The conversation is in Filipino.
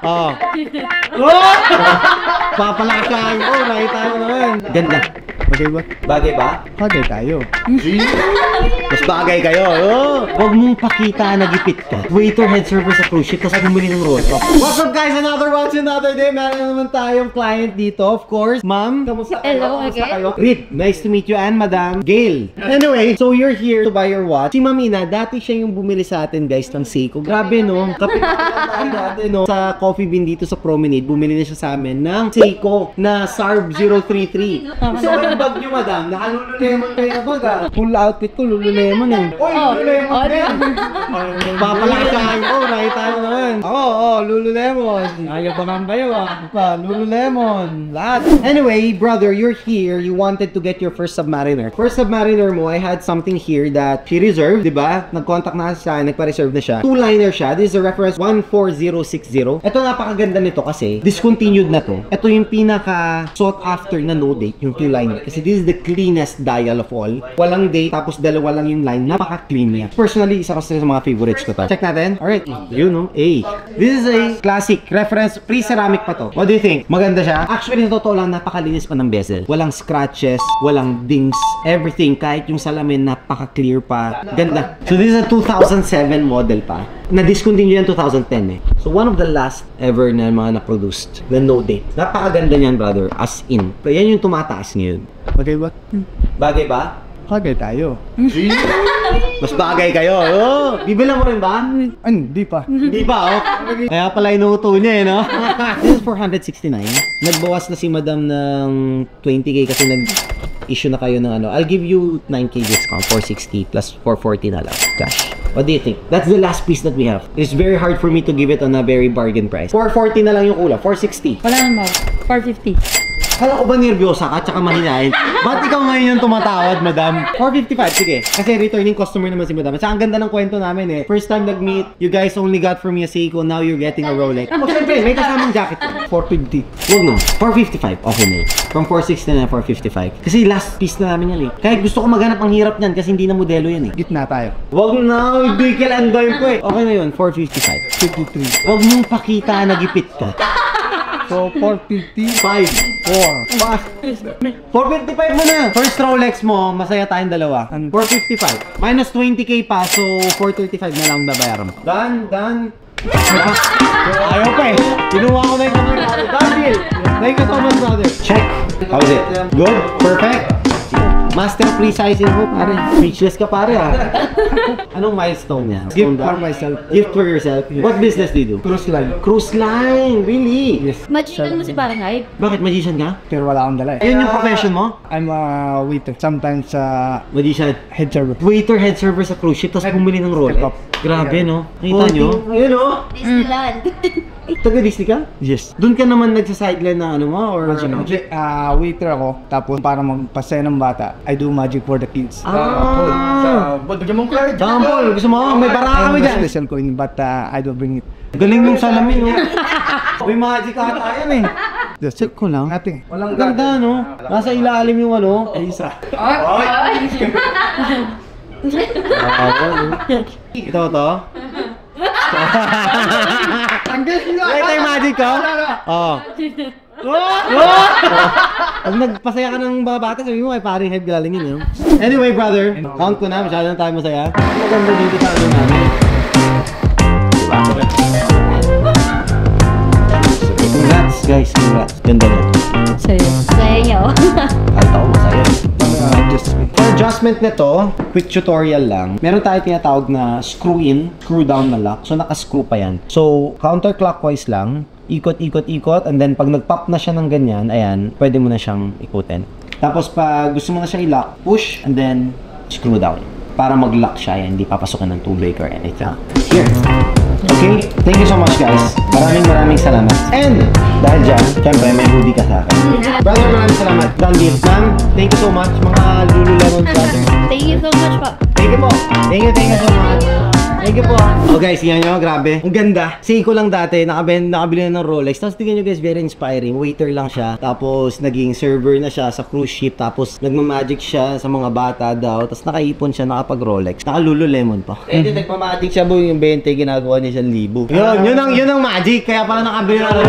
Oh. Papalakain ko, nakita mo naman. Ganda. Bagay ba? Bagay ba? Bagay tayo. Mas bagay kayo. Huwag mong pakita na gipit ka. Waiter, head server sa cruise ship, tapos bumili ng roll. What's up guys? Another watch, another day. Meron naman tayong client dito, of course. Ma'am, kamusta kayo? Hello, Kamusta kayo? Rip, nice to meet you, and Madam Gail. Anyway, so you're here to buy your watch. Si Mamina, dati siya yung bumili sa atin guys ng Seiko. Grabe no? Kapit dati no? Sa Coffee Bean dito sa Promenade, bumili na siya sa amin ng Seiko na SARB 033. So yung bag nyo, Madam, naka-Lululemon kayo na bag ah. Full outfit ko, Lululemon eh. Uy, Lululemon din! Papalakain ko, nakita mo naman. Lululemon. Ayaw pa man ba yun ah? Lululemon. Lahat. Anyway, brother, you're here. You wanted to get your first Submariner. First Submariner mo, I had something here that she reserved, diba? Nag-contact na siya, nagpa-reserve na siya. Two-liner siya. This is a reference 14060. Ito napakaganda nito kasi discontinued na to. Ito yung pinaka sought after na no date, yung two-liner. Kasi this is the cleanest dial of all. Walang date, tapos dalawa lang yung line. Napaka-clean niya. Personally, isa kasi sa mga favorites ko to. Check natin. Alright. You know, this is a classic reference. Pre-ceramic pa to. What do you think? Maganda siya? Actually, na totoo lang, napakalinis pa ng bezel. Walang scratches, walang dings, everything. Kahit yung salamin, napaka-clear pa. Ganda. So this is a 2007 model pa. Na-discontinue yan 2010 eh. So one of the last ever na mga na-produced. The no date. Napakaganda niyan, brother. As in. Yan yung tumataas ngayon. Bagay ba? Bagay ba? Bagay tayo. Mas bagay kayo. Bibilang mo rin ba? Hindi pa. Hindi pa, Kaya pala inuuto niya eh, no? This is 469. Nagbawas na si Madam ng 20k kasi nag-issue na kayo ng ano. I'll give you 9k discount, 460 plus 440 na lang. Cash. What do you think? That's the last piece that we have. It's very hard for me to give it on a very bargain price. 440 na lang yung kulang. 460. Wala naman. 450. Kala ko ba nervyosa ka tsaka mahinain? Ba't ikaw ngayon yung tumatawad, Madam? 455, sige. Kasi returning customer naman si Madam. At ang ganda ng kwento namin eh. First time nag-meet, you guys only got from me a Seiko, now you're getting a Rolex. Siyempre, may kasamang jacket ko. 450. Huwag no. 455. Okay na yun. From 460 na 455. Kasi last piece na namin yan eh. Kahit gusto ko maghanap ang hirap niyan kasi hindi na modelo yan eh. Gitna tayo. Huwag na. Hindi kailangan ko eh. Okay na yun. 455. 53. Huwag mong pakita na gipit ka. So, 455. 455 mo na. First Rolex mo, masaya tayong dalawa. 455. Minus 20k pa, so 435 na lang babayaran mo. Done. Ayaw pa eh. Kinuha ko na yung camera. Done deal. Thank you so much, brother. Check. How is it? Good? Perfect? Master pre-sizing mo, pare. Speechless ka, pare, ah. Anong milestone niya? Gift for myself. Gift for yourself? What business do you do? Cruise line. Cruise line? Really? Yes. Magician mo si parang hype. Bakit? Magician ka? Pero wala akong dala eh. Ayun yung profession mo? I'm a waiter. Sometimes Magician. head server. Waiter, head server sa cruise ship, tapos bumili ng Rolex. Grabe, no? Nakita nyo? Ayun, no? Disneyland. Taga-Disney ka? Yes. Doon ka naman nagsa-sideline na ano mo? Or ano? Waiter ako. Tapos para magpasaya ng bata, I do magic for the kids. Bigyan mong card. Sample, gusto mo? May baraka kami dyan. Special coin, but I don't bring it. Galing yung salamin, no? May magic ata yan eh. Just Check ko lang. nothing. Walang ganda, no? Nasa ilalim yung ano. Isa. Ito, to? Ito yung magic ko? Oo. Pag nagpasaya ka ng mga bata, sabi mo ay paring head galing yun. Anyway, brother, count ko na. Masyado na tayo masaya. Maganda dito sa ano namin. Congrats, guys. Congrats. Ganda na. Sa'yo. Sa'yo. Alta ko masaya. For adjustment nito, quick tutorial lang. Meron tayo tinatawag na screw in, screw down na lock. So, naka-screw pa yan. So, counterclockwise lang. Ikot, ikot, ikot. And then, pag nag-pop na siya ng ganyan, ayan, pwede mo na siyang ikutin. Tapos, pag gusto mo na siyang i-lock, push, and then, screw down. Para mag-lock siya, yan. Hindi papasukan ng tubig or anything. Here. Okay? Thank you so much, guys. Maraming salamat. And, dahil dyan, syempre, may hoodie ka sa akin. Brother, maraming salamat. Done deal. Ma'am, thank you so much, mga Lululemon brother. Thank you so much po. Thank you po. Thank you so much. Thank you po. Oh guys, yan nyo, grabe. Ang ganda. Seiko lang dati, nakabili na ng Rolex. Tapos tingnan nyo guys, very inspiring. Waiter lang siya. Tapos naging server na siya sa cruise ship. Tapos nagmamagic siya sa mga bata daw. Tapos nakaipon siya, nakapag-Rolex. Naka-Lululemon pa. Eh, nagmamagic siya, boy. Yung 20, ginagawa niya 1,000. Yun ang magic. Kaya pala nakabili na rin.